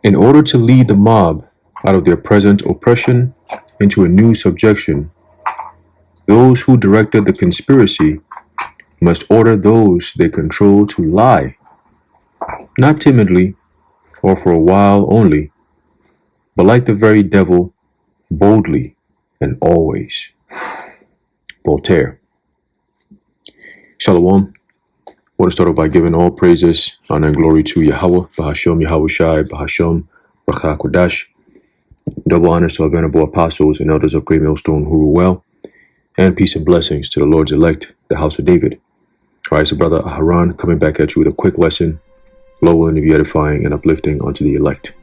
In order to lead the mob out of their present oppression into a new subjection, those who directed the conspiracy must order those they control to lie, not timidly or for a while only, but like the very devil, boldly and always. Voltaire. Shalom. I want to start off by giving all praises, honor, and glory to Yahweh, Bahashem, Yahweh Shai, Bahashem, Racha Kodash. Double honors to our venerable apostles and elders of Great Millstone who rule well, and peace and blessings to the Lord's elect, the house of David. All right, so Brother Aharon coming back at you with a quick lesson, lowering to be edifying and uplifting unto the elect.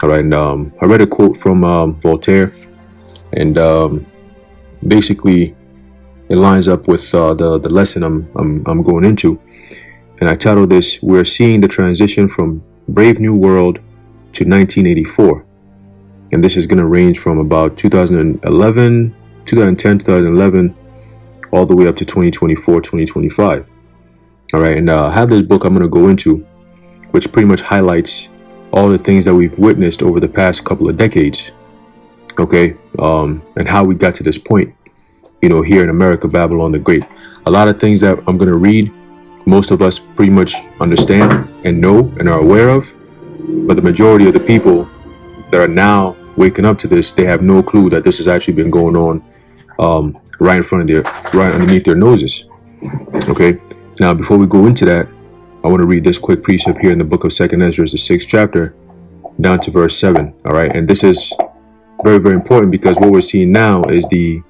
All right, and I read a quote from Voltaire, and basically it lines up with the lesson I'm going into, and I titled this, "We're Seeing the Transition from Brave New World to 1984." And this is going to range from about 2010, 2011, all the way up to 2024, 2025. All right, and I have this book I'm going to go into, which pretty much highlights all the things that we've witnessed over the past couple of decades, okay, and how we got to this point, you know, here in America, Babylon the Great. A lot of things that I'm going to read, most of us pretty much understand and know and are aware of, but the majority of the people that are now waking up to this, they have no clue that this has actually been going on right in front of right underneath their noses. Okay, now before we go into that, I want to read this quick precept here in the book of 2nd Ezra, the 6th chapter, down to verse 7. All right, and this is very, very important because what we're seeing now is the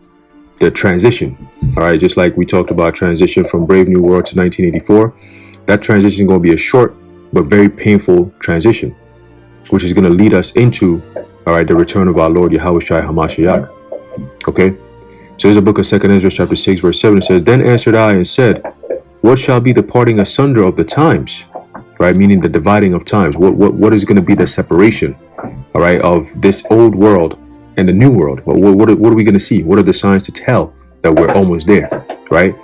transition. All right, just like we talked about transition from Brave New World to 1984, that transition is going to be a short but very painful transition, which is going to lead us into, all right, the return of our Lord Yahweh Shai HaMashiach. Okay, so there's a book of 2nd Ezra chapter 6 verse 7. It says, "Then answered I and said, what shall be the parting asunder of the times?" Right, meaning the dividing of times. What is going to be the separation, all right, of this old world and the new world? What are we going to see? What are the signs to tell that we're almost there, right?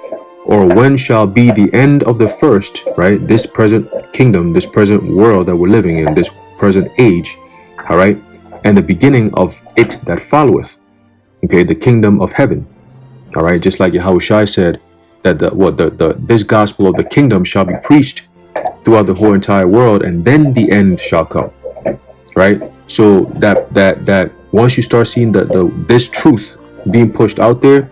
Or when shall be the end of the first, right? This present kingdom, this present world that we're living in, this present age, all right, and the beginning of it that followeth, okay, the kingdom of heaven, all right, just like Yahweh Shai said that this gospel of the kingdom shall be preached throughout the whole entire world, and then the end shall come, right? So that once you start seeing this truth being pushed out there,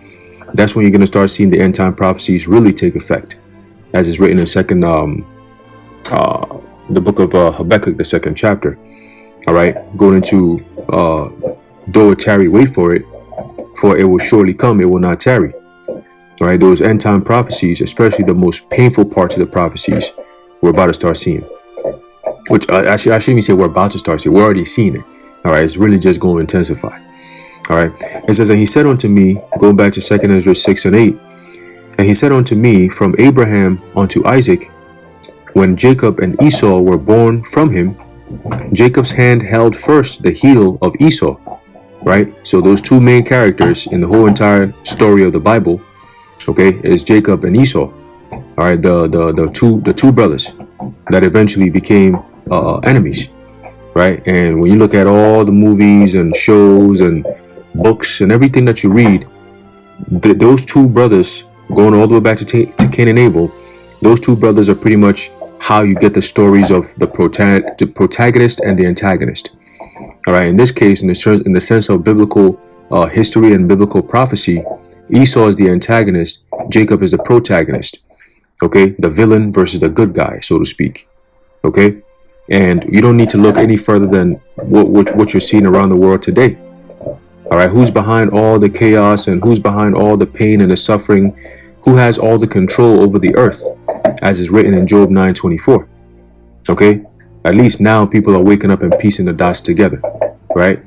that's when you're going to start seeing the end time prophecies really take effect, as is written in the book of Habakkuk, the 2nd chapter. All right, going into though it tarry, wait for it, for it will surely come, it will not tarry. All right, those end time prophecies, especially the most painful parts of the prophecies, we're about to start seeing. Which I shouldn't even say we're about to start seeing, we're already seeing it. All right, it's really just going to intensify. All right, it says, "And he said unto me," going back to 2nd Ezra 6 and 8, "And he said unto me, from Abraham unto Isaac, when Jacob and Esau were born from him, Jacob's hand held first the heel of Esau." Right, so those two main characters in the whole entire story of the Bible, okay, is Jacob and Esau. All right, the two brothers that eventually became enemies. Right, and when you look at all the movies and shows and books and everything that you read, those two brothers, going all the way back to Cain and Abel, those two brothers are pretty much how you get the stories of the protagonist and the antagonist. All right, in this case, in the sense of biblical history and biblical prophecy, Esau is the antagonist, Jacob is the protagonist. Okay, the villain versus the good guy, so to speak. Okay, and you don't need to look any further than what you're seeing around the world today. All right, who's behind all the chaos and who's behind all the pain and the suffering? Who has all the control over the earth, as is written in Job 9:24? Okay, at least now people are waking up and piecing the dots together, right?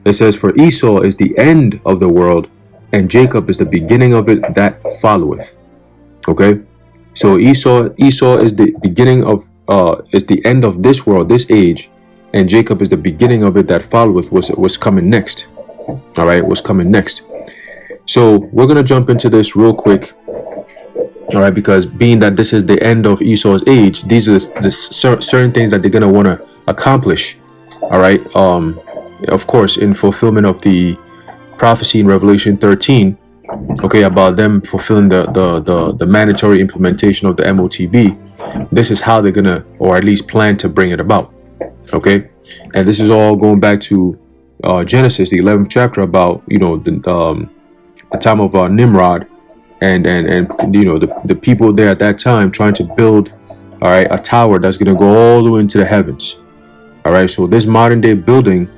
It says, "For Esau is the end of the world, and Jacob is the beginning of it that followeth." Okay, so Esau is the beginning of is the end of this world, this age, and Jacob is the beginning of it that followeth, was coming next. All right, what's coming next? So we're gonna jump into this real quick. All right, because being that this is the end of Esau's age, these are the certain things that they're gonna want to accomplish. All right. Of course, in fulfillment of the prophecy in Revelation 13, okay, about them fulfilling the mandatory implementation of the MOTB. This is how they're gonna, or at least plan to bring it about. Okay, and this is all going back to Genesis, the 11th chapter, about the time of Nimrod, and the people there at that time trying to build, all right, a tower that's gonna go all the way into the heavens. All right, so this modern day building,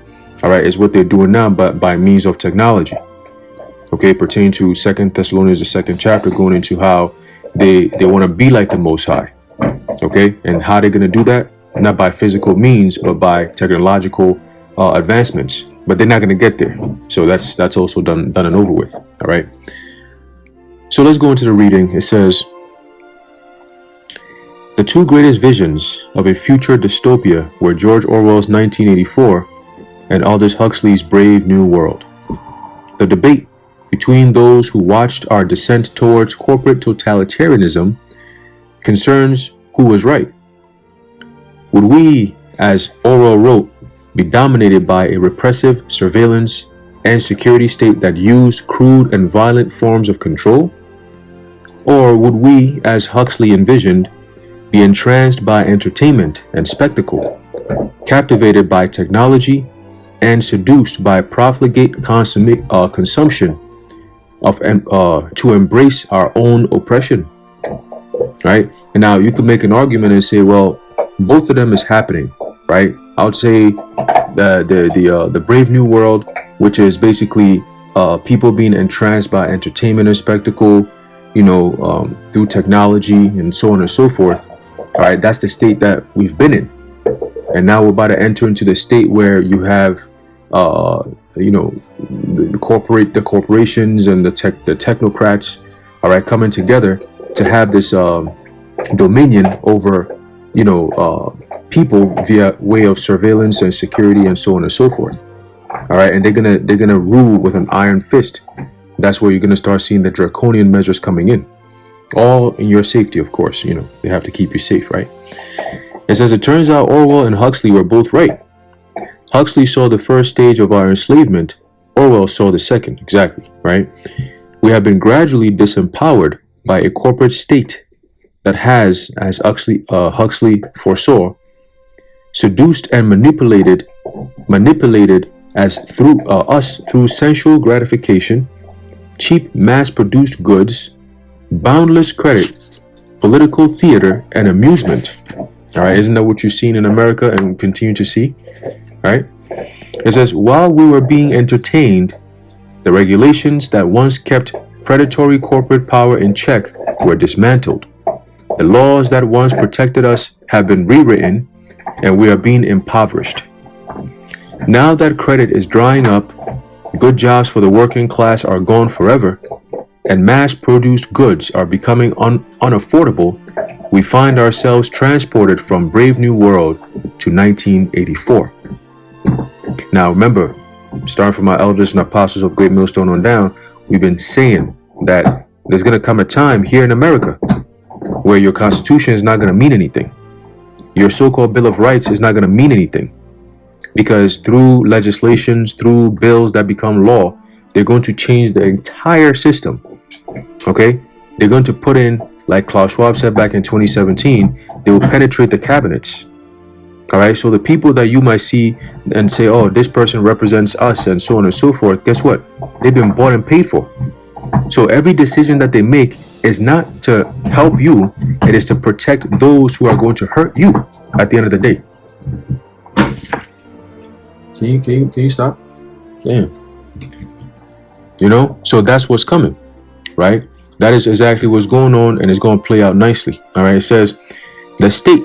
all right, is what they're doing now, but by means of technology. Okay, pertaining to 2 Thessalonians, the 2nd chapter, going into how they want to be like the Most High. Okay, and how they're going to do that? Not by physical means, but by technological advancements. But they're not going to get there. So that's also done and over with. All right. So let's go into the reading. It says, the two greatest visions of a future dystopia were George Orwell's 1984 and Aldous Huxley's Brave New World. The debate between those who watched our descent towards corporate totalitarianism concerns who was right. Would we, as Orwell wrote, be dominated by a repressive surveillance and security state that used crude and violent forms of control? Or would we, as Huxley envisioned, be entranced by entertainment and spectacle, captivated by technology, and seduced by profligate consumption of to embrace our own oppression? Right? And now you could make an argument and say, well, both of them is happening, right? I would say the Brave New World, which is basically people being entranced by entertainment and spectacle, through technology and so on and so forth. All right, that's the state that we've been in, and now we're about to enter into the state where you have, the corporations and the technocrats, all right, coming together to have this dominion over, people via way of surveillance and security and so on and so forth. All right, and they're gonna rule with an iron fist. That's where you're gonna start seeing the draconian measures coming in. All in your safety, of course. They have to keep you safe, right? It says, it turns out Orwell and Huxley were both right. Huxley saw the first stage of our enslavement. Orwell saw the second, exactly, right? We have been gradually disempowered by a corporate state that has, as Huxley foresaw, seduced and manipulated as through us through sensual gratification, cheap mass-produced goods, boundless credit, political theater, and amusement. All right, isn't that what you've seen in America and continue to see? Right? It says, while we were being entertained, the regulations that once kept predatory corporate power in check were dismantled. The laws that once protected us have been rewritten, and we are being impoverished. Now that credit is drying up, good jobs for the working class are gone forever, and mass-produced goods are becoming unaffordable, we find ourselves transported from Brave New World to 1984. Now remember, starting from our elders and apostles of Great Millstone on down, we've been saying that there's going to come a time here in America where your Constitution is not going to mean anything. Your so-called Bill of Rights is not going to mean anything, because through legislations, through bills that become law, they're going to change the entire system. Okay, they're going to put in, like Klaus Schwab said back in 2017, they will penetrate the cabinets. All right, so the people that you might see and say, oh, this person represents us and so on and so forth, guess what? They've been bought and paid for. So every decision that they make is not to help you, it is to protect those who are going to hurt you at the end of the day. Can you stop? Damn. So that's what's coming, right? That is exactly what's going on, and it's going to play out nicely. All right, it says, the state,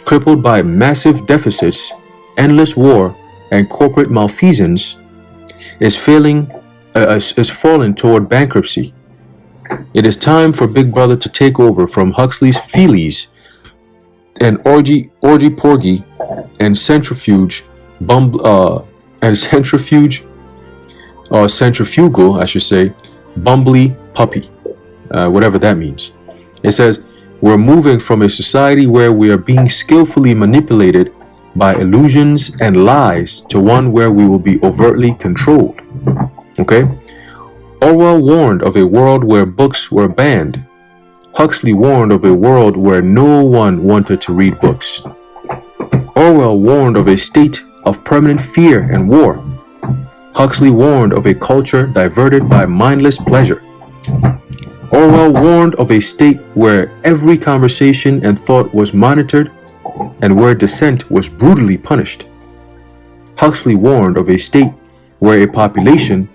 crippled by massive deficits, endless war, and corporate malfeasance, is falling toward bankruptcy. It is time for Big Brother to take over from Huxley's Feelies and orgy porgy and centrifuge centrifugal, I should say, bumbly puppy, whatever that means. It says, we're moving from a society where we are being skillfully manipulated by illusions and lies to one where we will be overtly controlled. Okay? Orwell warned of a world where books were banned. Huxley warned of a world where no one wanted to read books. Orwell warned of a state of permanent fear and war. Huxley warned of a culture diverted by mindless pleasure. Orwell warned of a state where every conversation and thought was monitored and where dissent was brutally punished. Huxley warned of a state where a population,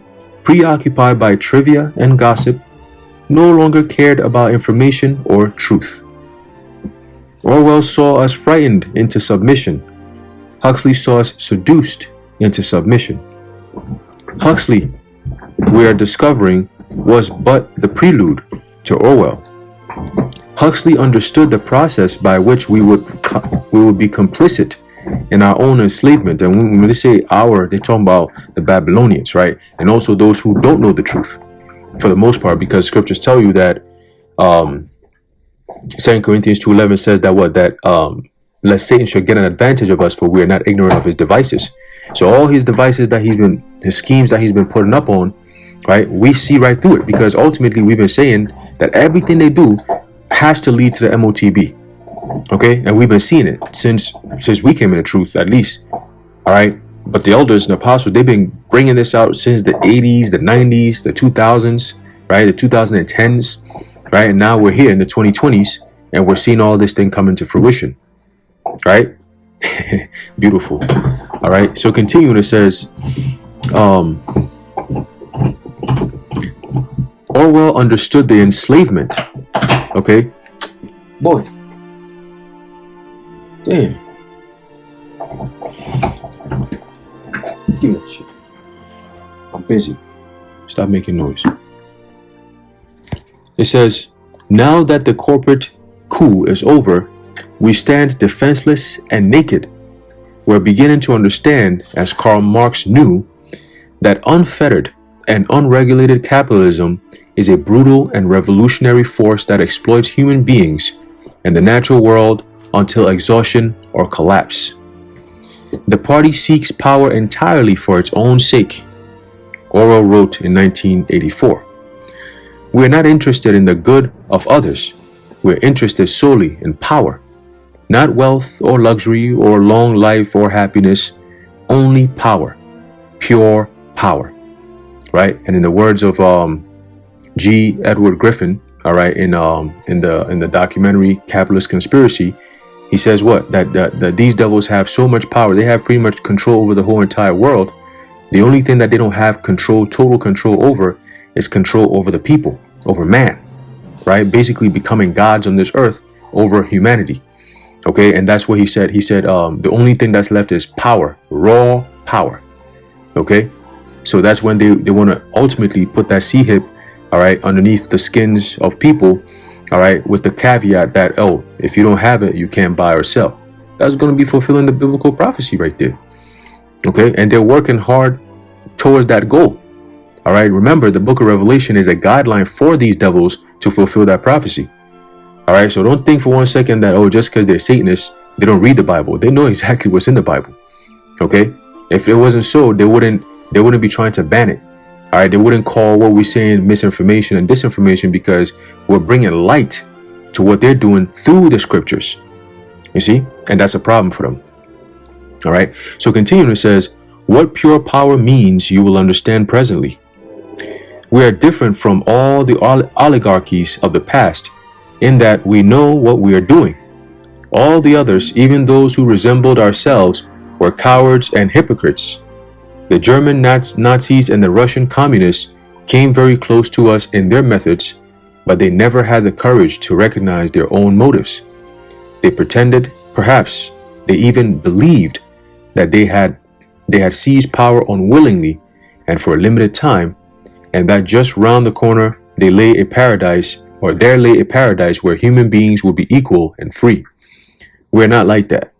preoccupied by trivia and gossip, no longer cared about information or truth. Orwell saw us frightened into submission. Huxley saw us seduced into submission. Huxley, we are discovering, was but the prelude to Orwell. Huxley understood the process by which we would be complicit in our own enslavement. And when they say our, they're talking about the Babylonians, right? And also those who don't know the truth, for the most part, because scriptures tell you that 2 Corinthians 2:11 says that lest Satan should get an advantage of us, for we are not ignorant of his devices. So all his devices that his schemes that he's been putting up on, right, we see right through it, because ultimately we've been saying that everything they do has to lead to the MOTB. Okay, and we've been seeing it since we came in the truth, at least. All right, but the elders and apostles, they've been bringing this out since the 80s, the 90s, the 2000s, right, the 2010s, right, and now we're here in the 2020s, and we're seeing all this thing come into fruition, right? Beautiful. All right, so continuing, it says, Orwell understood the enslavement. Okay, boy, damn, give me that shit. I'm busy. Stop making noise. It says, now that the corporate coup is over, we stand defenseless and naked. We're beginning to understand, as Karl Marx knew, that unfettered and unregulated capitalism is a brutal and revolutionary force that exploits human beings and the natural world until exhaustion or collapse. The party seeks power entirely for its own sake, Orwell wrote in 1984. We are not interested in the good of others. We are interested solely in power. Not wealth or luxury or long life or happiness, only power, pure power, right? And in the words of G. Edward Griffin, all right, in the documentary Capitalist Conspiracy, he says what? That these devils have so much power, they have pretty much control over the whole entire world. The only thing that they don't have total control over, is control over the people, over man, right? Basically becoming gods on this earth over humanity. Okay, and that's what he said. He said the only thing that's left is power, raw power. Okay, so that's when they want to ultimately put that C-hip, all right, underneath the skins of people, all right, with the caveat that, oh, if you don't have it, you can't buy or sell. That's going to be fulfilling the biblical prophecy right there. Okay, and they're working hard towards that goal. All right, remember, the book of Revelation is a guideline for these devils to fulfill that prophecy. All right, so don't think for one second that, oh, just because they're Satanists, they don't read the Bible. They know exactly what's in the Bible. Okay, if it wasn't so, they wouldn't be trying to ban it. All right, they wouldn't call what we're saying misinformation and disinformation, because we're bringing light to what they're doing through the scriptures. You see, and that's a problem for them. All right, so continuing, it says, what pure power means you will understand presently. We are different from all the oligarchies of the past in that we know what we are doing. All the others, even those who resembled ourselves, were cowards and hypocrites. The German Nazis and the Russian communists came very close to us in their methods, but they never had the courage to recognize their own motives. They pretended, perhaps they even believed, that they had seized power unwillingly and for a limited time, and that just round the corner there lay a paradise where human beings will be equal and free. We're not like that.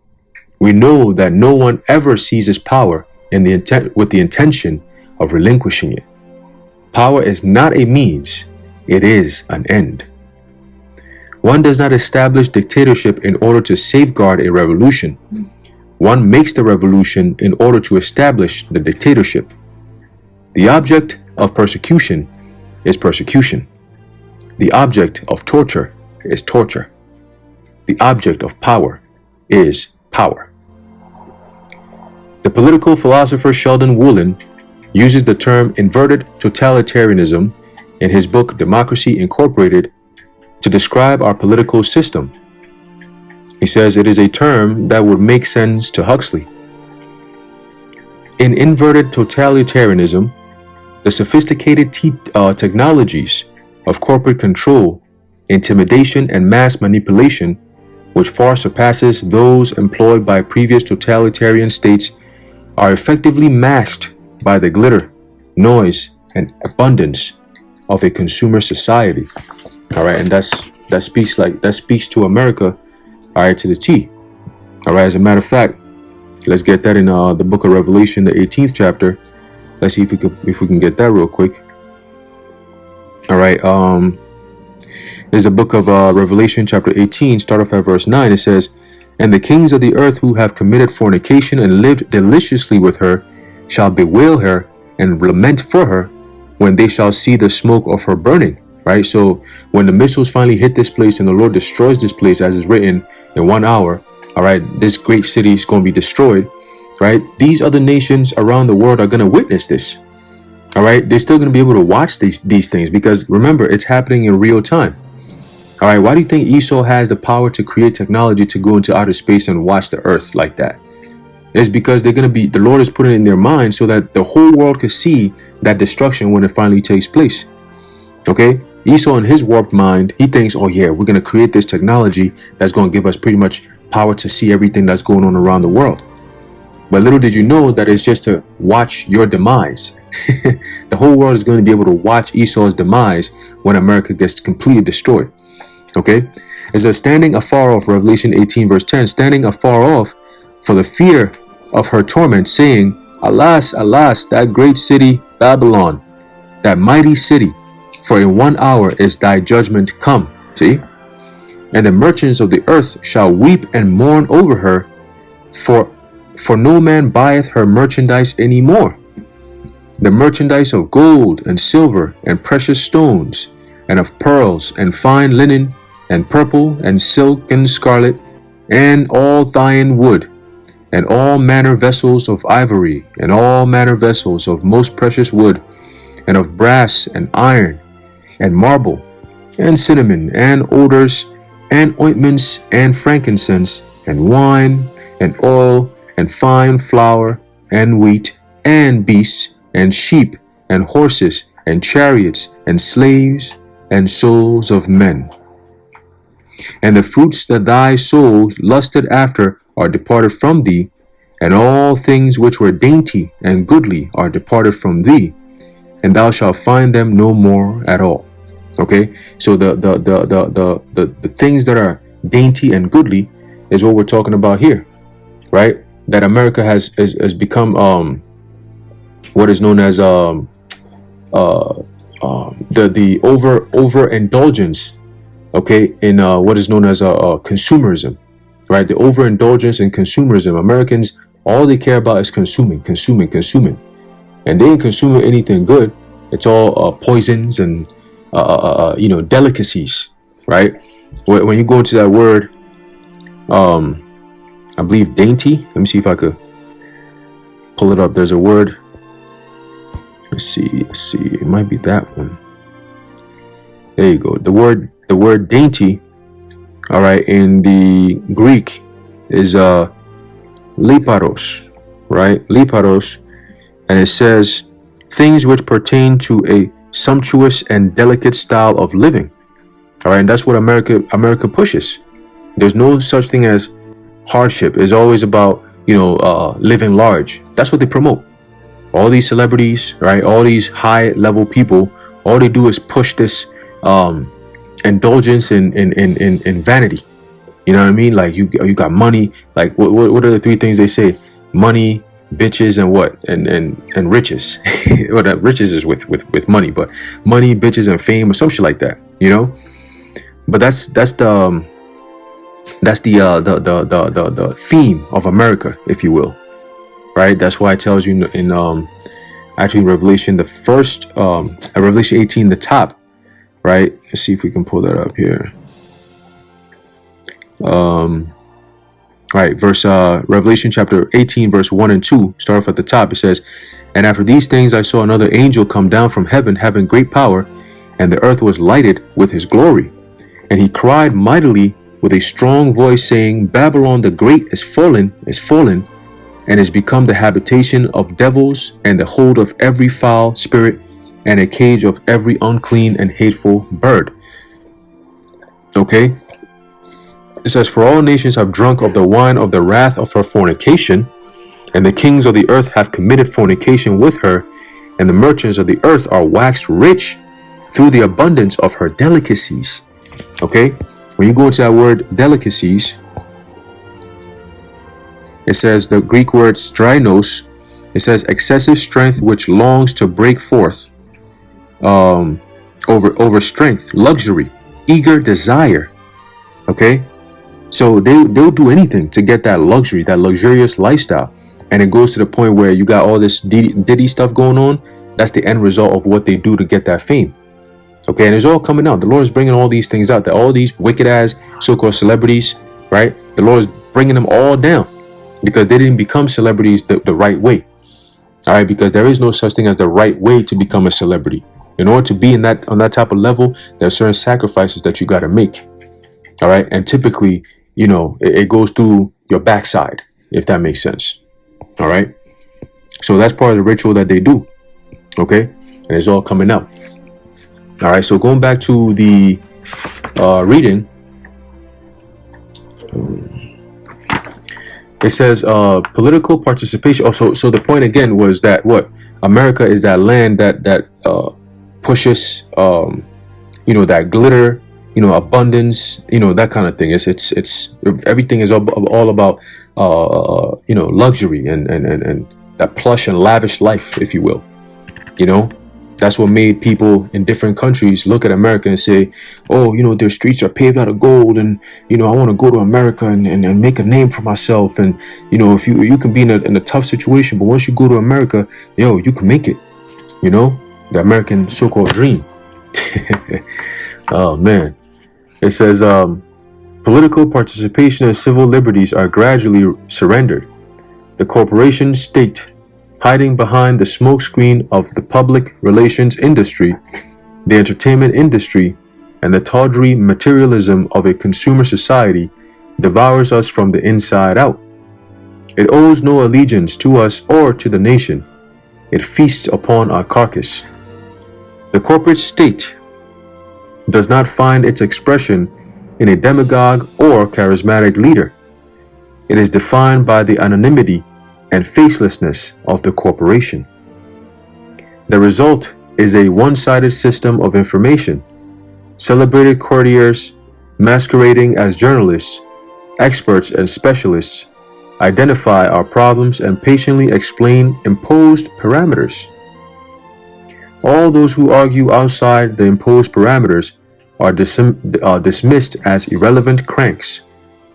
We know that no one ever seizes power with the intention of relinquishing it. Power is not a means, it is an end. One does not establish dictatorship in order to safeguard a revolution. One makes the revolution in order to establish the dictatorship. The object of persecution is persecution. The object of torture is torture. The object of power is power. The political philosopher Sheldon Woolen uses the term inverted totalitarianism in his book Democracy Incorporated to describe our political system. He says it is a term that would make sense to Huxley. In inverted totalitarianism, the sophisticated technologies of corporate control, intimidation, and mass manipulation, which far surpasses those employed by previous totalitarian states, are effectively masked by the glitter, noise, and abundance of a consumer society. All right, and that speaks to America. All right, to the T. All right, as a matter of fact, let's get that in the book of Revelation, the 18th chapter. Let's see if we can get that real quick. All right, there's a book of Revelation, chapter 18, start off at verse 9. It says, "And the kings of the earth who have committed fornication and lived deliciously with her shall bewail her and lament for her when they shall see the smoke of her burning." Right? So when the missiles finally hit this place and the Lord destroys this place, as is written, in 1 hour, all right, this great city is going to be destroyed, right? These other nations around the world are going to witness this. All right, they're still going to be able to watch these things because remember, it's happening in real time. All right, why do you think Esau has the power to create technology to go into outer space and watch the earth like that? It's because they're going to be, the Lord is putting it in their mind so that the whole world could see that destruction when it finally takes place. Okay, Esau in his warped mind, he thinks, oh yeah, we're going to create this technology that's going to give us pretty much power to see everything that's going on around the world. But little did you know that it's just to watch your demise. The whole world is going to be able to watch Esau's demise when America gets completely destroyed. Okay, it says, standing afar off, Revelation 18 verse 10, standing afar off for the fear of her torment, saying, alas, alas, that great city Babylon, that mighty city, for in 1 hour is thy judgment come. See? And the merchants of the earth shall weep and mourn over her, for no man buyeth her merchandise any more. The merchandise of gold and silver and precious stones, and of pearls and fine linen, and purple and silk and scarlet, and all Thyine wood, and all manner vessels of ivory, and all manner vessels of most precious wood, and of brass and iron, and marble, and cinnamon, and odors, and ointments, and frankincense, and wine, and oil, and fine flour, and wheat, and beasts, and sheep, and horses, and chariots, and slaves, and souls of men. And the fruits that thy soul lusted after are departed from thee, and all things which were dainty and goodly are departed from thee, and thou shalt find them no more at all. Okay, so the things that are dainty and goodly is what we're talking about here, right? That America has become what is known as the overindulgence, okay, in what is known as consumerism, right? The overindulgence in consumerism. Americans, all they care about is consuming, and they ain't consuming anything good. It's all poisons and delicacies, right? When you go into that word, I believe dainty. Let me see if I could pull it up. There's a word. Let's see. It might be that one. There you go. The word dainty. All right. In the Greek is liparos, right? Liparos, and it says things which pertain to a sumptuous and delicate style of living. All right, and that's what America pushes. There's no such thing as hardship. It's always about living large. That's what they promote. All these celebrities, right? All these high level people, all they do is push this indulgence in vanity. You know what I mean? Like you got money. Like what are the three things they say? Money, bitches, and what? And riches. Well, that riches is with money, but money, bitches, and fame, or some shit like that. But that's the That's the theme of America, if you will, right? That's why it tells you in actually Revelation, the first Revelation 18, the top, right? Let's see if we can pull that up here. Right, Revelation chapter 18, verse 1 and 2. Start off at the top. It says, "And after these things I saw another angel come down from heaven, having great power, and the earth was lighted with his glory. And he cried mightily with a strong voice, saying, Babylon the great is fallen, and is become the habitation of devils, and the hold of every foul spirit, and a cage of every unclean and hateful bird." Okay? It says, "For all nations have drunk of the wine of the wrath of her fornication, and the kings of the earth have committed fornication with her, and the merchants of the earth are waxed rich through the abundance of her delicacies." Okay? When you go into that word delicacies, it says the Greek word strinos. It says excessive strength which longs to break forth, over strength, luxury, eager desire. Okay? So they'll do anything to get that luxury, that luxurious lifestyle. And it goes to the point where you got all this Diddy stuff going on. That's the end result of what they do to get that fame. Okay, and it's all coming out. The Lord is bringing all these things out. That all these wicked ass so-called celebrities, right? The Lord is bringing them all down because they didn't become celebrities the right way. All right, because there is no such thing as the right way to become a celebrity. In order to be on that type of level, there are certain sacrifices that you got to make. All right, and typically, it goes through your backside, if that makes sense. All right, so that's part of the ritual that they do. Okay, and it's all coming out. All right, so going back to the reading, it says political participation. Oh, so the point again was that what America is that land that pushes that glitter, abundance, that kind of thing. It's everything is all about luxury and that plush and lavish life, if you will. That's what made people in different countries look at America and say, oh, their streets are paved out of gold, and I want to go to America and make a name for myself. And if you can be in a tough situation, but once you go to America, you can make it. The American so-called dream. Oh man. It says political participation and civil liberties are gradually surrendered. The corporation state, hiding behind the smokescreen of the public relations industry, the entertainment industry, and the tawdry materialism of a consumer society, devours us from the inside out. It owes no allegiance to us or to the nation. It feasts upon our carcass. The corporate state does not find its expression in a demagogue or charismatic leader. It is defined by the anonymity and facelessness of the corporation. The result is a one-sided system of information. Celebrated courtiers, masquerading as journalists, experts, and specialists, identify our problems and patiently explain imposed parameters. All those who argue outside the imposed parameters are dismissed as irrelevant cranks,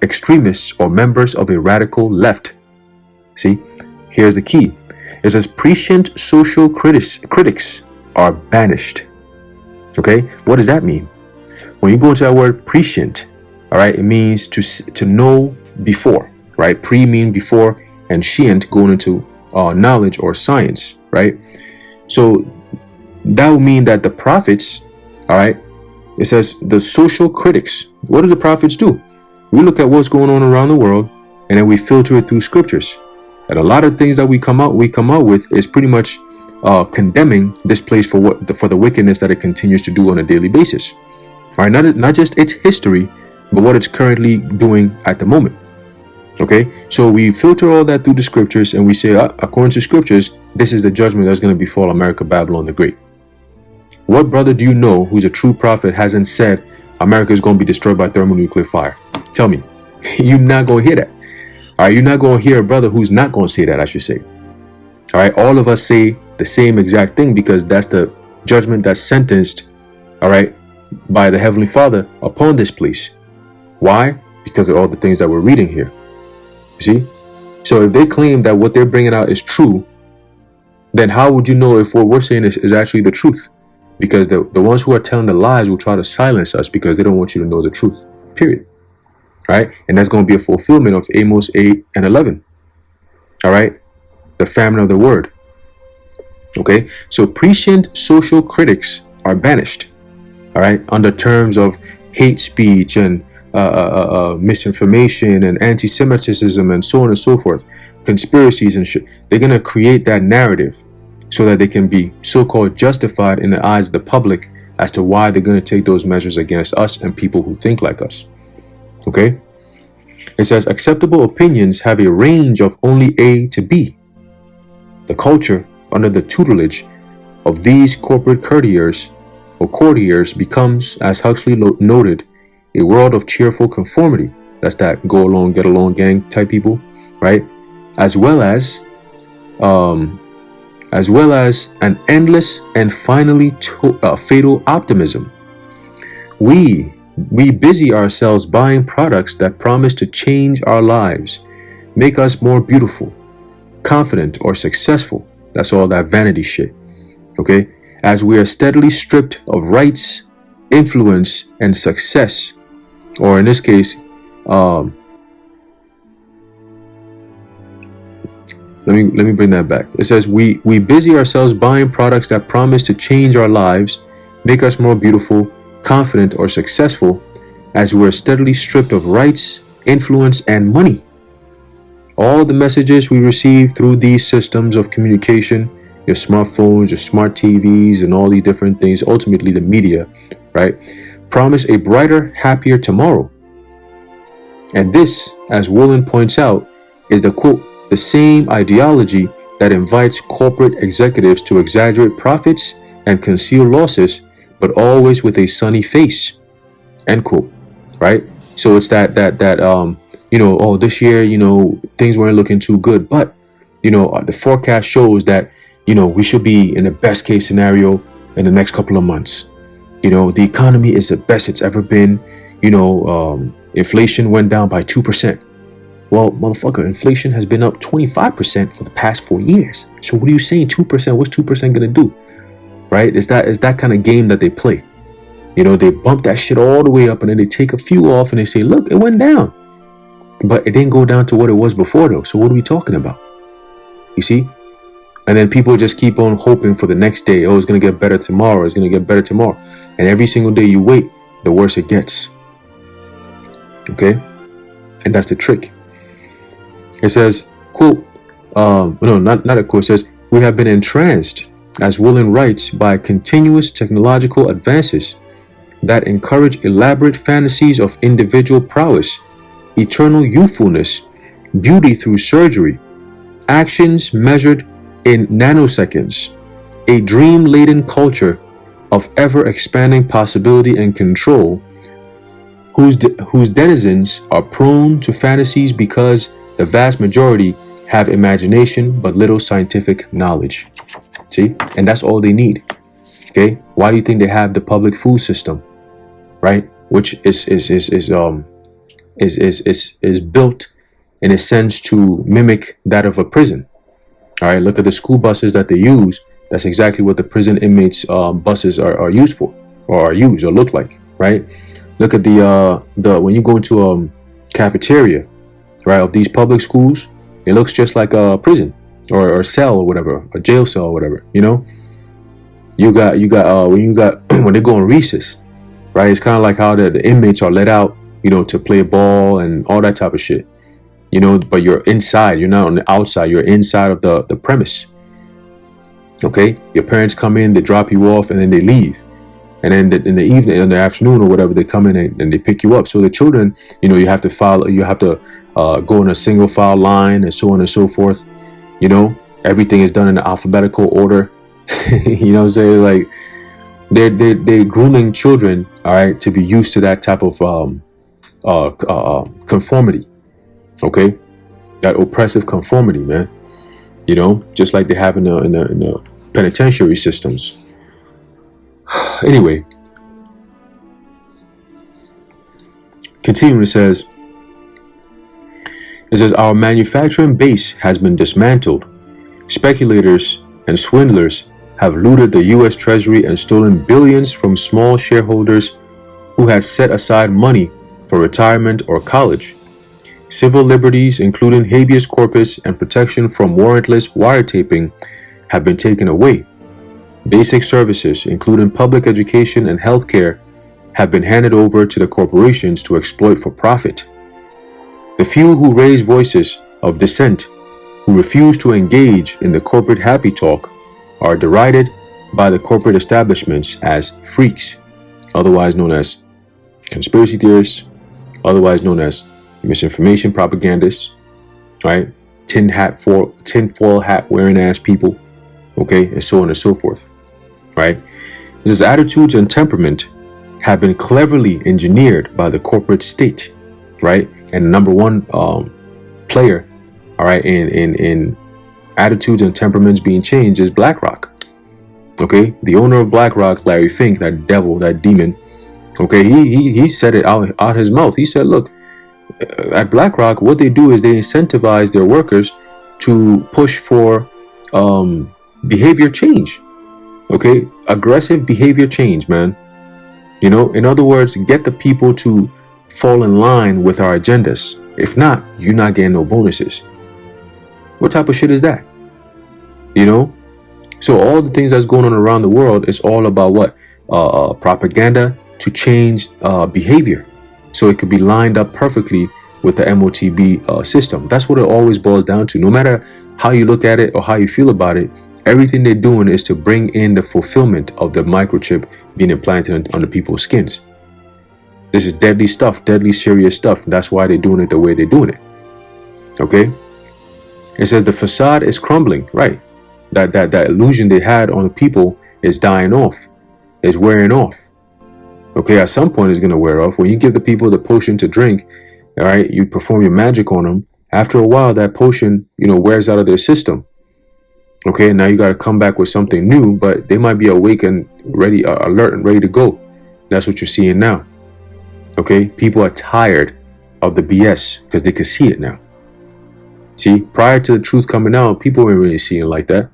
extremists, or members of a radical left. See, here's the key. It says prescient social critics are banished. Okay, what does that mean? When you go into that word prescient, all right, it means to know before, right? Pre mean before, and scient going into knowledge or science, right? So that would mean that the prophets, all right, it says the social critics. What do the prophets do? We look at what's going on around the world, and then we filter it through scriptures. And a lot of things that we come out with is pretty much condemning this place for the wickedness that it continues to do on a daily basis. All right, not just its history, but what it's currently doing at the moment. Okay, so we filter all that through the scriptures, and we say, according to scriptures, this is the judgment that's going to befall America, Babylon the Great. What brother do you know who's a true prophet hasn't said America is going to be destroyed by thermonuclear fire? Tell me. You're not going to hear that. All right, you're not going to hear a brother who's not going to say that, I should say. All right, all of us say the same exact thing because that's the judgment that's sentenced, all right, by the Heavenly Father upon this place. Why? because of all the things that we're reading here. You see? So if they claim that what they're bringing out is true, then how would you know if what we're saying is actually the truth? Because the ones who are telling the lies will try to silence us because they don't want you to know the truth, period. Right? And that's going to be a fulfillment of Amos 8 and 11. All right? The famine of the word. Okay? So prescient social critics are banished. All right? Under terms of hate speech and misinformation and anti-Semitism and so on and so forth, conspiracies and shit. They're going to create that narrative so that they can be so-called justified in the eyes of the public as to why they're going to take those measures against us and people who think like us. Okay? It says acceptable opinions have a range of only A to B. The culture under the tutelage of these corporate courtiers becomes, as Huxley noted, a world of cheerful conformity. That's that go along, get along gang type people, right? As well as an endless and finally fatal optimism. We busy ourselves buying products that promise to change our lives, make us more beautiful, confident, or successful. That's all that vanity shit. Okay? As we are steadily stripped of rights, influence, and success, or in this case, let me bring that back. It says we busy ourselves buying products that promise to change our lives, make us more beautiful, confident, or successful, as we are steadily stripped of rights, influence, and money. All the messages we receive through these systems of communication, your smartphones, your smart TVs, and all these different things, ultimately the media, right, promise a brighter, happier tomorrow. And this, as Woolen points out, is the quote, the same ideology that invites corporate executives to exaggerate profits and conceal losses, but always with a sunny face, end quote, right? So it's that this year, things weren't looking too good, but, the forecast shows that, we should be in the best case scenario in the next couple of months. The economy is the best it's ever been. Inflation went down by 2%. Well, motherfucker, inflation has been up 25% for the past 4 years. So what are you saying? 2%? What's 2% gonna do? Right? It's that kind of game that they play. They bump that shit all the way up and then they take a few off and they say, look, it went down. But it didn't go down to what it was before though. So what are we talking about? You see? And then people just keep on hoping for the next day. Oh, it's gonna get better tomorrow. It's gonna get better tomorrow. And every single day you wait, the worse it gets. Okay? And that's the trick. It says, quote, not a quote. It says, we have been entranced, as Woolen writes, by continuous technological advances that encourage elaborate fantasies of individual prowess, eternal youthfulness, beauty through surgery, actions measured in nanoseconds, a dream-laden culture of ever-expanding possibility and control, whose denizens are prone to fantasies because the vast majority have imagination but little scientific knowledge. See? And that's all they need. Okay? Why do you think they have the public food system? Right? Which is built in a sense to mimic that of a prison. All right, look at the school buses that they use. That's exactly what the prison inmates buses are used for, or are used or look like, right? Look at the when you go into a cafeteria, right, of these public schools, it looks just like a prison or a cell or whatever, a jail cell or whatever. You got when they go on recess, right? It's kind of like how the inmates are let out, to play ball and all that type of shit. But you're inside. You're not on the outside. You're inside of the premise. Okay? Your parents come in, they drop you off, and then they leave. And then in the evening, in the afternoon or whatever, they come in and they pick you up. So the children, you have to go in a single file line and so on and so forth. Everything is done in alphabetical order. You know what I'm saying? Like they're grooming children, all right, to be used to that type of conformity. Okay, that oppressive conformity, man. Just like they have in the penitentiary systems. Anyway, continuing, it says, It says our manufacturing base has been dismantled. Speculators and swindlers have looted the U.S. Treasury and stolen billions from small shareholders who had set aside money for retirement or college. Civil liberties, including habeas corpus and protection from warrantless wiretapping, have been taken away. Basic services, including public education and health care, have been handed over to the corporations to exploit for profit. The few who raise voices of dissent, who refuse to engage in the corporate happy talk, are derided by the corporate establishments as freaks, otherwise known as conspiracy theorists, otherwise known as misinformation propagandists, right? Tinfoil hat wearing ass people, okay, and so on and so forth, right? His attitudes and temperament have been cleverly engineered by the corporate state, right? And number one player, all right, in attitudes and temperaments being changed is BlackRock. Okay, the owner of BlackRock, Larry Fink, that devil, that demon. Okay, he said it out his mouth. He said, "Look, at BlackRock, what they do is they incentivize their workers to push for behavior change. Okay, aggressive behavior change, man. You know, in other words, get the people to fall in line with our agendas. If not, you're not getting no bonuses." What type of shit is that? You know? So all the things that's going on around the world is all about what? Propaganda to change behavior. So it could be lined up perfectly with the MOTB system. That's what it always boils down to. No matter how you look at it or how you feel about it, everything they're doing is to bring in the fulfillment of the microchip being implanted under people's skins. This is deadly stuff, deadly serious stuff. That's why they're doing it the way they're doing it. Okay? It says the facade is crumbling, right? That illusion they had on the people is dying off, is wearing off. Okay, at some point it's going to wear off. When you give the people the potion to drink, all right, you perform your magic on them. After a while, that potion, wears out of their system. Okay, now you got to come back with something new, but they might be awake and ready, alert and ready to go. That's what you're seeing now. Okay, people are tired of the BS because they can see it now. See, prior to the truth coming out, people weren't really seeing it like that.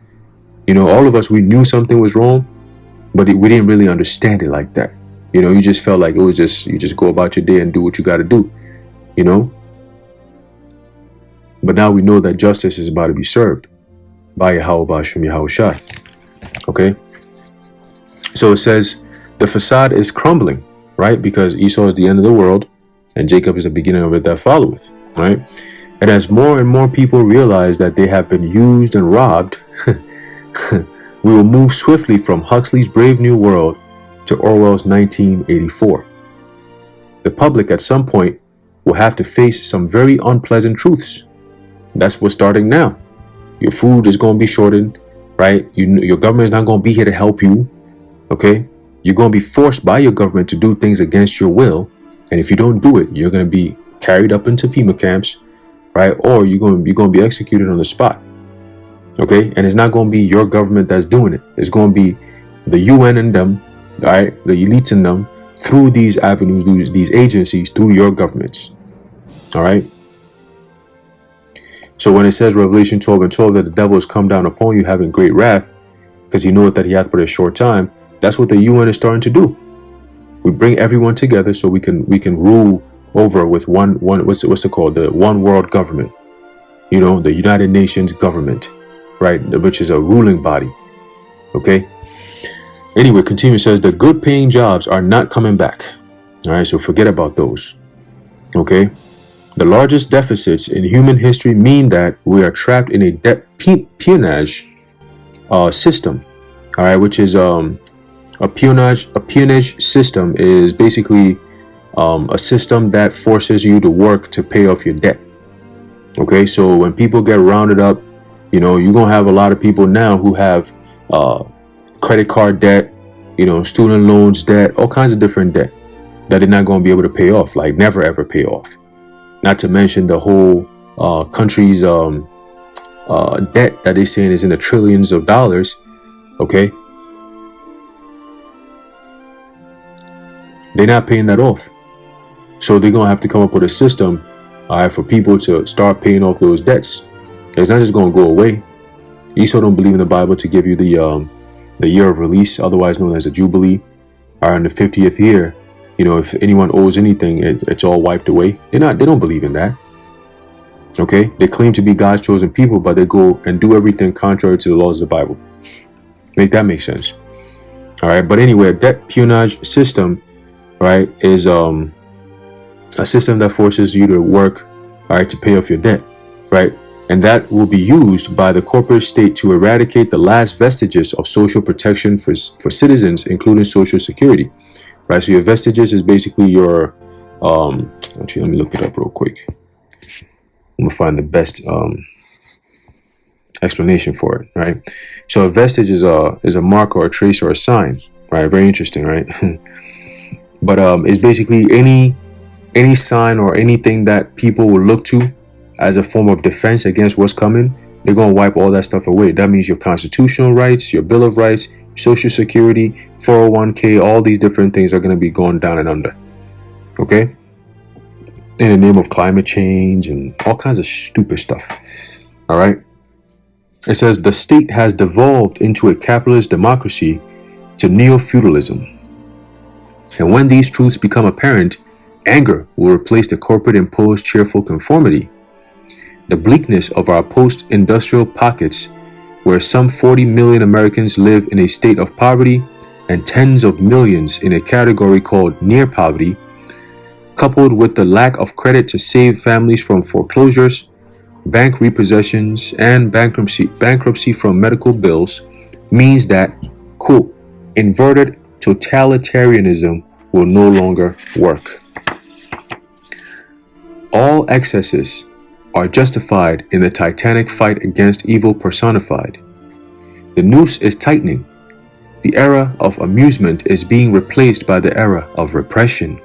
All of us, we knew something was wrong, but we didn't really understand it like that. You just felt like it was you just go about your day and do what you got to do, But now we know that justice is about to be served by Yahweh Ba'ashem Yahweh Shai. Okay? So it says, the facade is crumbling, right? Because Esau is the end of the world, and Jacob is the beginning of it that followeth, right? And as more and more people realize that they have been used and robbed, we will move swiftly from Huxley's Brave New World to Orwell's 1984. The public at some point will have to face some very unpleasant truths. That's what's starting now. Your food is going to be shortened, right? Your government is not going to be here to help you, okay? You're going to be forced by your government to do things against your will. And if you don't do it, you're going to be carried up into FEMA camps, right? Or you're going to be executed on the spot. Okay? And it's not going to be your government that's doing it. It's going to be the UN and them, all right? The elites in them, through these avenues, these agencies, through your governments. All right? So when it says Revelation 12:12 that the devil has come down upon you having great wrath, because he knoweth that he hath but a short time, that's what the UN is starting to do. We bring everyone together so we can rule over with one what's it called? The one world government. The United Nations government, right? Which is a ruling body. Okay? Anyway, continue. It says the good paying jobs are not coming back. All right, so forget about those. Okay? The largest deficits in human history mean that we are trapped in a debt peonage system. All right, which is a peonage system is basically a system that forces you to work to pay off your debt. Okay, so when people get rounded up, you're gonna have a lot of people now who have credit card debt, student loans debt, all kinds of different debt that they're not going to be able to pay off, like never ever pay off. Not to mention the whole country's debt that they're saying is in the trillions of dollars. Okay, they're not paying that off, so they're gonna have to come up with a system all right, for people to start paying off those debts. It's not just going to go away. Esau don't believe in the Bible to give you the year of release, otherwise known as the Jubilee, or in the 50th year. If anyone owes anything, it's all wiped away. They don't believe in that. Okay, they claim to be God's chosen people, but they go and do everything contrary to the laws of the Bible. Make that make sense? All right, but anyway, a debt peonage system, right, is a system that forces you to work, all right, to pay off your debt, right, and that will be used by the corporate state to eradicate the last vestiges of social protection for citizens, including Social Security, right? So your vestiges is basically your actually, let me look it up real quick. I'm gonna find the best explanation for it, right? So a vestige is a mark or a trace or a sign, right? Very interesting, right? But it's basically any sign or anything that people will look to as a form of defense against what's coming. They're gonna wipe all that stuff away. That means your constitutional rights, your Bill of Rights, Social Security, 401k, all these different things are gonna be going down and under. Okay? In the name of climate change and all kinds of stupid stuff. All right. It says the state has devolved into a capitalist democracy to neo-feudalism. And when these truths become apparent, anger will replace the corporate imposed cheerful conformity. The bleakness of our post-industrial pockets, where some 40 million Americans live in a state of poverty and tens of millions in a category called near poverty, coupled with the lack of credit to save families from foreclosures, bank repossessions, and bankruptcy from medical bills, means that, quote, inverted totalitarianism will no longer work. All excesses are justified in the titanic fight against evil personified. The noose is tightening. The era of amusement is being replaced by the era of repression.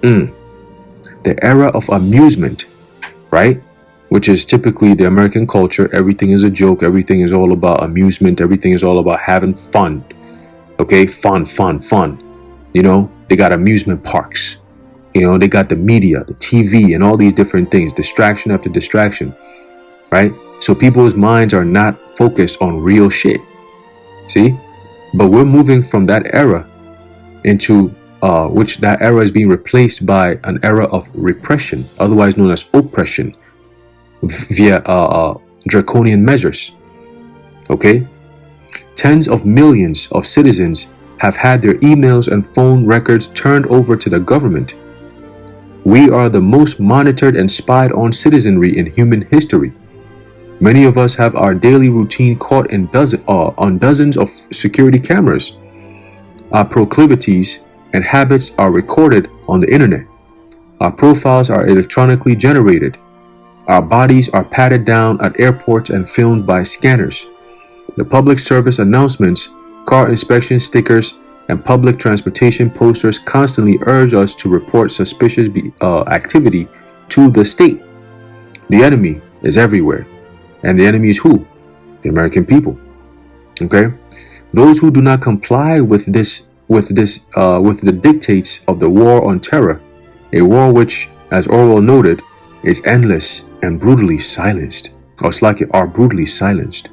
The era of amusement, right? Which is typically the American culture. Everything is a joke. Everything is all about amusement. Everything is all about having fun. Okay, fun. They got amusement parks. They got the media, the TV, and all these different things, distraction after distraction, right? So people's minds are not focused on real shit. See? But we're moving from that era into which that era is being replaced by an era of repression, otherwise known as oppression, via draconian measures. Okay? Tens of millions of citizens have had their emails and phone records turned over to the government. We are the most monitored and spied on citizenry in human history. Many of us have our daily routine caught in on dozens of security cameras. Our proclivities and habits are recorded on the internet. Our profiles are electronically generated. Our bodies are patted down at airports and filmed by scanners. The public service announcements, car inspection stickers, and public transportation posters constantly urge us to report suspicious activity to the state. The enemy is everywhere. And the enemy is who? The American people. Okay? Those who do not comply with the dictates of the war on terror, a war which, as Orwell noted, is endless and brutally silenced, are brutally silenced.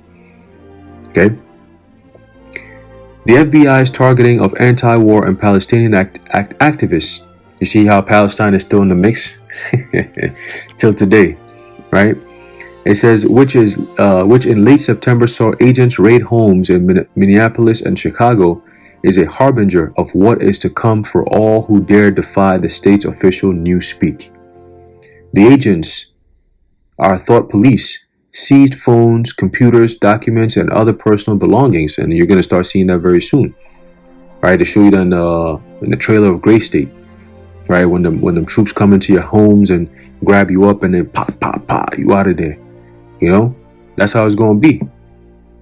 Okay? The FBI's targeting of anti-war and Palestinian activists. You see how Palestine is still in the mix till today, right? It says which in late September saw agents raid homes in Minneapolis and Chicago, is a harbinger of what is to come for all who dare defy the state's official newspeak. The agents are thought police, seized phones, computers, documents, and other personal belongings, and you're going to start seeing that very soon. Right? They show you that in the trailer of Gray State. Right? When the troops come into your homes and grab you up and then pop, you out of there. That's how it's going to be.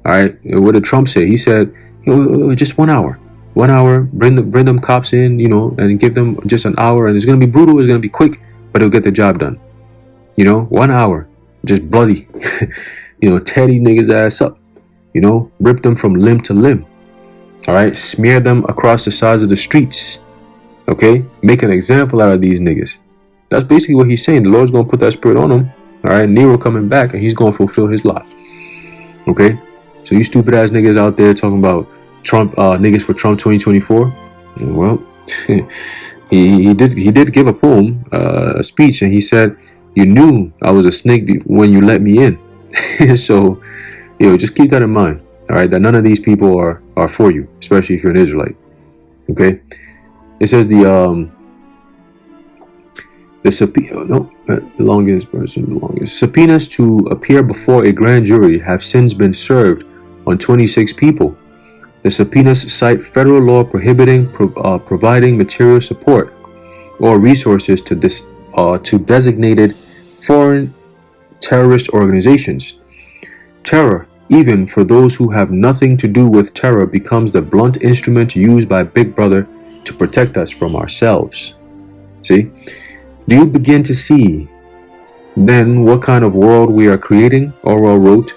All right? What did Trump say? He said, just 1 hour. 1 hour, bring them cops in, and give them just an hour, and it's going to be brutal, it's going to be quick, but it'll get the job done. 1 hour, just bloody, tear niggas ass up, rip them from limb to limb, all right, smear them across the sides of the streets, okay, make an example out of these niggas, That's basically what he's saying. The Lord's going to put that spirit on him. All right, Nero coming back, and he's going to fulfill his lot. Okay, so you stupid ass niggas out there talking about Trump, niggas for Trump 2024. Well, he did give a poem, a speech, and he said, "You knew I was a snake when you let me in." So, just keep that in mind. All right, that none of these people are for you, especially if you're an Israelite. Okay, it says the subpoenas to appear before a grand jury have since been served on 26 people. The subpoenas cite federal law prohibiting providing material support or resources to designated foreign terrorist organizations. Terror, even for those who have nothing to do with terror, becomes the blunt instrument used by Big Brother to protect us from ourselves. See? Do you begin to see then what kind of world we are creating? Orwell wrote,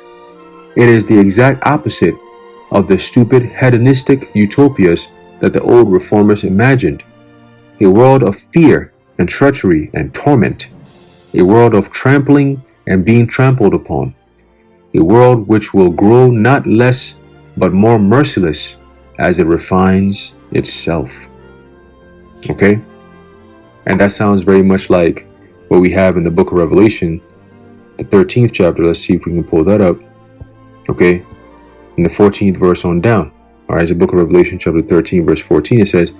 "It is the exact opposite of the stupid hedonistic utopias that the old reformers imagined. A world of fear and treachery and torment. A world of trampling and being trampled upon. A world which will grow not less but more merciless as it refines itself." Okay? And that sounds very much like what we have in the book of Revelation, the 13th chapter. Let's see if we can pull that up. Okay? In the 14th verse on down. All right, it's the book of Revelation, chapter 13, verse 14. It says,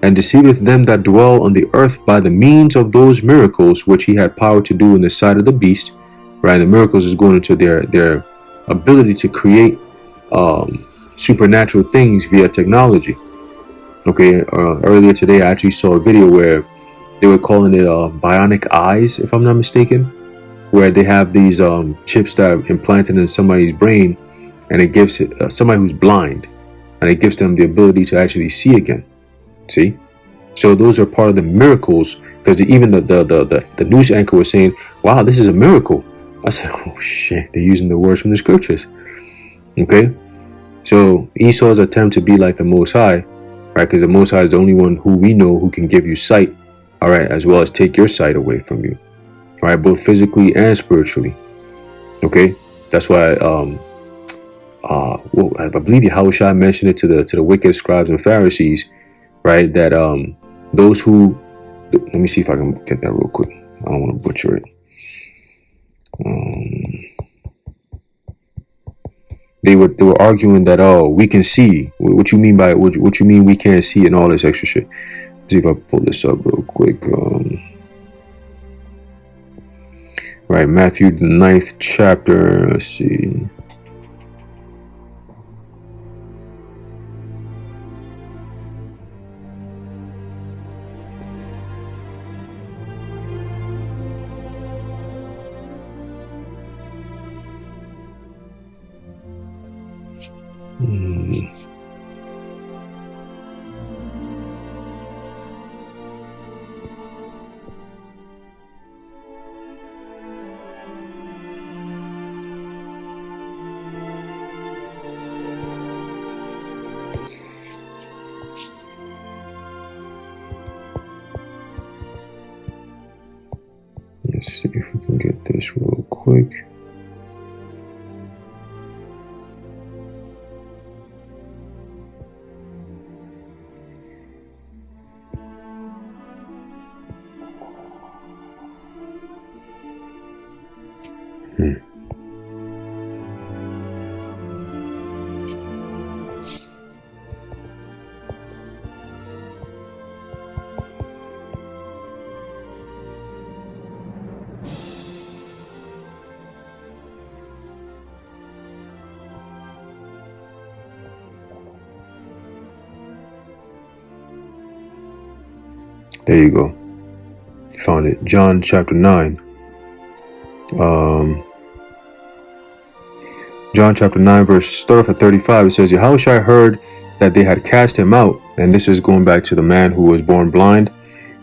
"And deceiveth them that dwell on the earth by the means of those miracles which he had power to do in the sight of the beast." Right, the miracles is going into their ability to create supernatural things via technology. Okay, earlier today I actually saw a video where they were calling it bionic eyes, if I'm not mistaken, where they have these chips that are implanted in somebody's brain, and it gives somebody who's blind, and it gives them the ability to actually see again. See, so those are part of the miracles, because even the news anchor was saying, "Wow, this is a miracle." I said, "Oh shit, they're using the words from the scriptures." Okay, so Esau's attempt to be like the Most High, right? Because the Most High is the only one who we know who can give you sight, all right, as well as take your sight away from you, all right, both physically and spiritually. Okay, that's why I believe Yahushua mentioned it to the wicked scribes and Pharisees, right? That those who, let me see if I can get that real quick. I don't want to butcher it. They were arguing that, oh, we can see. What you mean by what you mean we can't see, and all this extra shit. Let's see if I pull this up real quick. Right, Matthew the 9th chapter. Let's see. Let's see if we can get this real quick. There you go. Found it. John chapter 9. John chapter 9 verse start off at 35. It says, Yahushua heard that they had cast him out, and this is going back to the man who was born blind,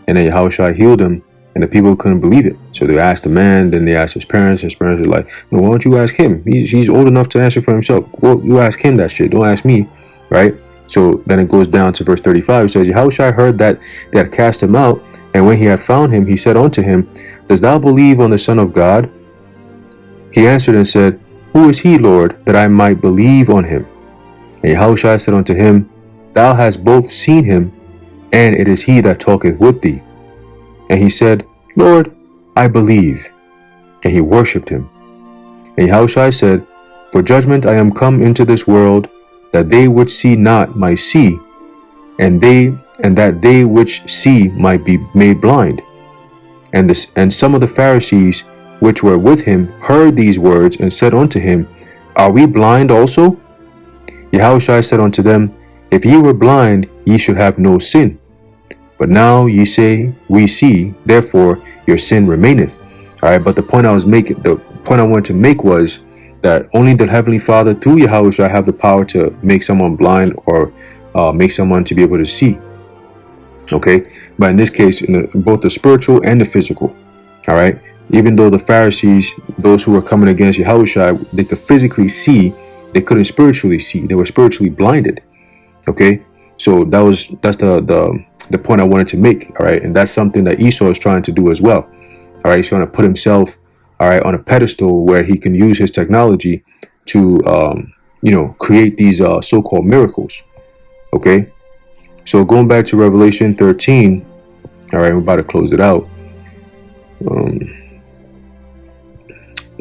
and then Yahushua healed him, and the people couldn't believe it. So they asked the man, then they asked his parents. His parents were like, no, why don't you ask him? He's old enough to answer for himself. Well, you ask him that shit. Don't ask me, right? So then it goes down to verse 35. It says, Yahushua heard that they had cast him out, And when he had found him, he said unto him, Dost thou believe on the Son of God? He answered and said, Who is he, Lord, that I might believe on him? And Yahushua said unto him, Thou hast both seen him, and it is he that talketh with thee. And he said, Lord, I believe. And he worshipped him. And Yahushua said, For judgment I am come into this world, that they which see not might see, and that they which see might be made blind. And some of the Pharisees which were with him heard these words, and said unto him, Are we blind also? Yahushua said unto them, If ye were blind, ye should have no sin. But now ye say, We see, therefore your sin remaineth. All right, but the point I wanted to make was that only the Heavenly Father through Yahushua have the power to make someone blind or make someone to be able to see. Okay, but in this case, in both the spiritual and the physical. All right, even though the Pharisees, those who were coming against Yahushua, they could physically see, they couldn't spiritually see. They were spiritually blinded. Okay, so that's the point I wanted to make. All right, and that's something that Esau is trying to do as well. All right, he's trying to put himself, all right, on a pedestal where he can use his technology to, create these so-called miracles. Okay, so going back to Revelation 13. All right, we're about to close it out.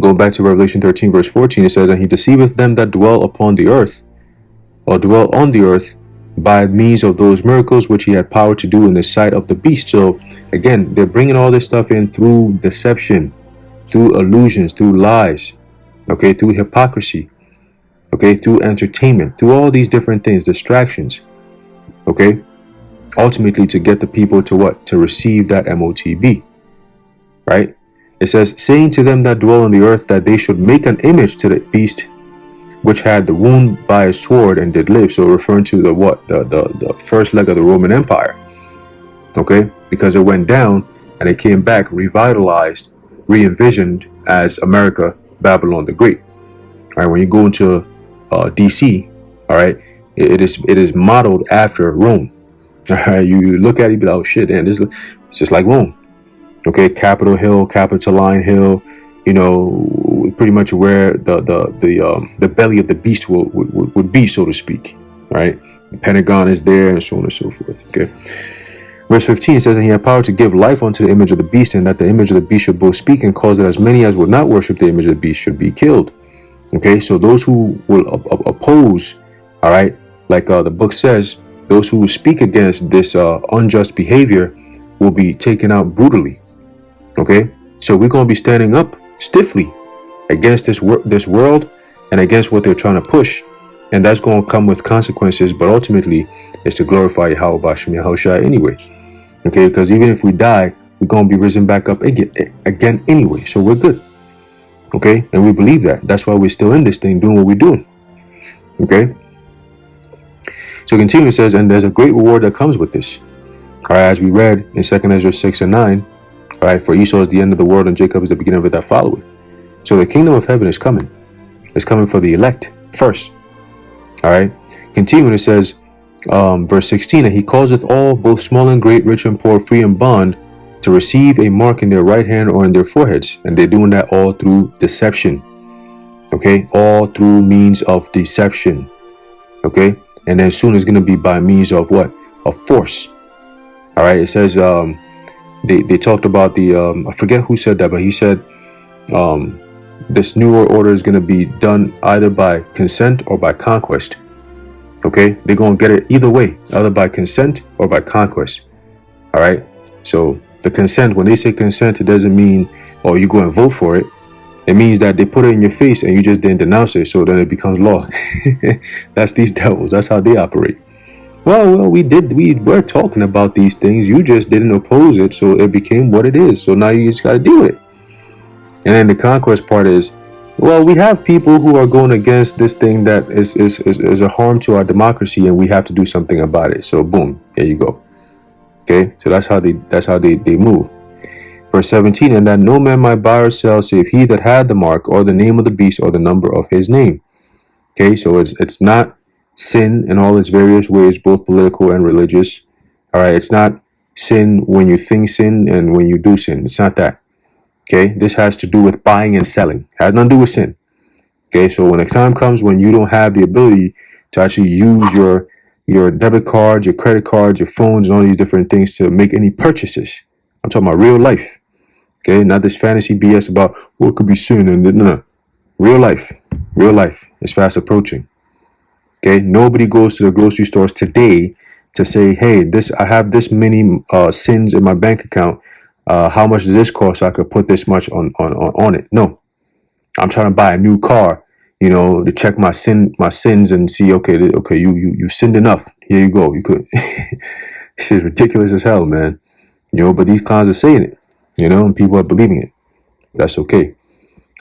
Going back to Revelation 13, verse 14, it says, And he deceiveth them that dwell upon the earth, or dwell on the earth, by means of those miracles which he had power to do in the sight of the beast. So again, they're bringing all this stuff in through deception, through illusions, through lies, okay, through hypocrisy, okay, through entertainment, through all these different things, distractions, okay, ultimately to get the people to what? To receive that MOTB, right? It says, saying to them that dwell on the earth that they should make an image to the beast which had the wound by a sword and did live. So referring to the first leg of the Roman Empire, okay, because it went down and it came back revitalized, re-envisioned as America, Babylon the Great. All right, when you go into DC, all right, it is modeled after Rome. All right, you look at it, you be like, oh shit, damn, it's just like Rome. Okay, Capitol Hill, Capitoline Hill, pretty much where the belly of the beast would be, so to speak. Right, the Pentagon is there, and so on and so forth. Okay, verse 15 says, And he had power to give life unto the image of the beast, and that the image of the beast should both speak, and cause that as many as would not worship the image of the beast should be killed. Okay, so those who will oppose, all right, like the book says, those who speak against this unjust behavior will be taken out brutally. Okay, so we're going to be standing up stiffly against this world and against what they're trying to push, and that's going to come with consequences, but ultimately it's to glorify Yahweh Bashem Yahushua anyway. Okay, because even if we die, we're going to be risen back up again anyway, so we're good. Okay, and we believe that. That's why we're still in this thing doing what we're doing. Okay, so continuing, it says, and there's a great reward that comes with this. All right, as we read in 2 Ezra 6 and 9, all right, for Esau is the end of the world, and Jacob is the beginning of it that followeth. So the kingdom of heaven is coming. It's coming for the elect first. All right, continuing, it says, verse 16, and he causeth all, both small and great, rich and poor, free and bond, to receive a mark in their right hand or in their foreheads. And they're doing that all through deception. Okay, all through means of deception. Okay, and then soon it's going to be by means of what? Of force. All right, it says, they talked about the, I forget who said that, but he said, this new world order is going to be done either by consent or by conquest. Okay, they're going to get it either way, either by consent or by conquest. All right, so the consent, when they say consent, it doesn't mean, oh, you go and vote for it. It means that they put it in your face and you just didn't denounce it, so then it becomes law. That's these devils. That's how they operate. Well, we were talking about these things. You just didn't oppose it, so it became what it is. So now you just got to deal with it. And then the conquest part is, well, we have people who are going against this thing that is a harm to our democracy, and we have to do something about it. So boom, there you go. Okay, so that's how they move. Verse 17, and that no man might buy or sell save he that had the mark or the name of the beast or the number of his name. Okay, so it's not sin in all its various ways, both political and religious. All right, it's not sin when you think sin and when you do sin. It's not that. Okay, this has to do with buying and selling. It has nothing to do with sin. Okay, so when the time comes when you don't have the ability to actually use your debit cards, your credit cards, your phones, and all these different things to make any purchases. I'm talking about real life. Okay, not this fantasy BS about what could be sin and no. Real life. Real life is fast approaching. Okay, nobody goes to the grocery stores today to say, hey, I have this many sins in my bank account. How much does this cost? So I could put this much on it. No, I'm trying to buy a new car, to check my sins and see, okay, you sinned enough. Here you go. You could. This is ridiculous as hell, man. But these clowns are saying it, and people are believing it. That's okay.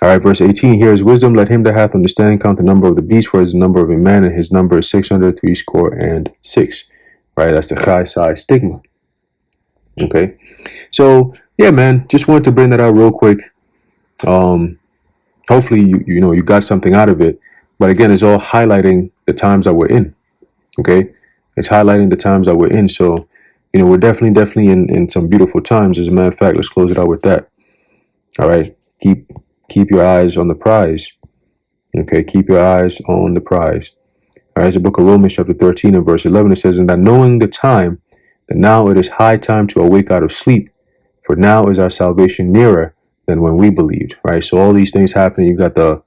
All right, verse 18. Here is wisdom. Let him that hath understanding count the number of the beast, for it is the number of a man, and his number is 666. Right, that's the chai psi stigma. Okay, so yeah, man, just wanted to bring that out real quick. Hopefully you got something out of it. But again, it's all highlighting the times that we're in. Okay, it's highlighting the times that we're in. So we're definitely in some beautiful times. As a matter of fact, let's close it out with that. All right, keep your eyes on the prize. Okay, keep your eyes on the prize. All right, it's the book of Romans chapter 13 and verse 11. It says, and that knowing the time, that now it is high time to awake out of sleep, for now is our salvation nearer than when we believed. Right, so all these things happening. You got the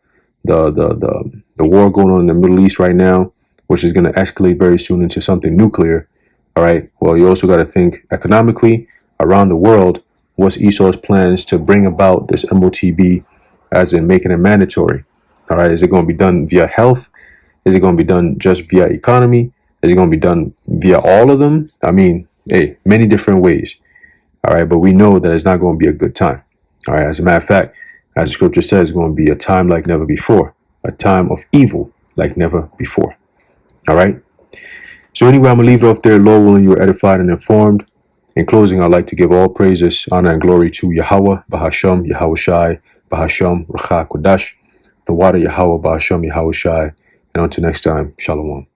war going on in the Middle East right now, which is going to escalate very soon into something nuclear. All right, well, you also got to think economically around the world. What's Esau's plans to bring about this MOTB, as in making it mandatory? All right, is it going to be done via health? Is it going to be done just via economy? Is it going to be done via all of them? I mean, hey, many different ways. All right, but we know that it's not going to be a good time. All right, as a matter of fact, as the scripture says, it's going to be a time like never before, a time of evil like never before. All right. So anyway, I'm going to leave it off there. Lord willing, you are edified and informed. In closing, I'd like to give all praises, honor, and glory to Yahweh, Bahasham, Yahweh Shai, Bahasham, Ruach HaKodesh, the water Yahweh, Bahasham, Yahweh Shai. And until next time, Shalom.